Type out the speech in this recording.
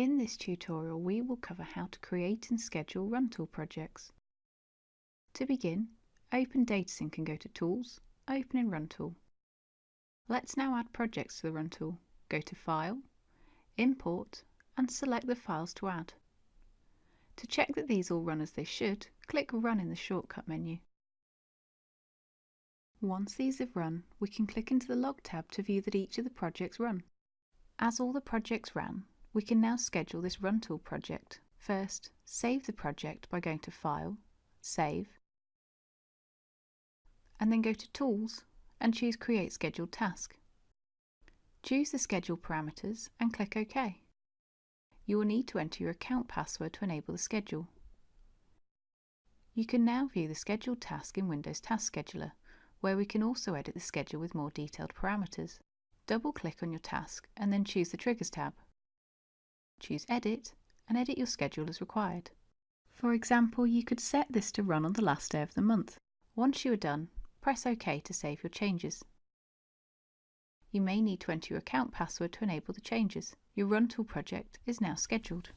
In this tutorial we will cover how to create and schedule Runtool projects. To begin, open DataSync and go to Tools, Open in Runtool. Let's now add projects to the Runtool. Go to File, Import and select the files to add. To check that these all run as they should, click Run in the shortcut menu. Once these have run, we can click into the Log tab to view that each of the projects run. As all the projects ran, we can now schedule this Runtool project. First, save the project by going to File, Save, and then go to Tools and choose Create Scheduled Task. Choose the schedule parameters and click OK. You will need to enter your account password to enable the schedule. You can now view the scheduled task in Windows Task Scheduler, where we can also edit the schedule with more detailed parameters. Double-click on your task and then choose the Triggers tab. Choose Edit and edit your schedule as required. For example, you could set this to run on the last day of the month. Once you are done, press OK to save your changes. You may need to enter your account password to enable the changes. Your Runtool project is now scheduled.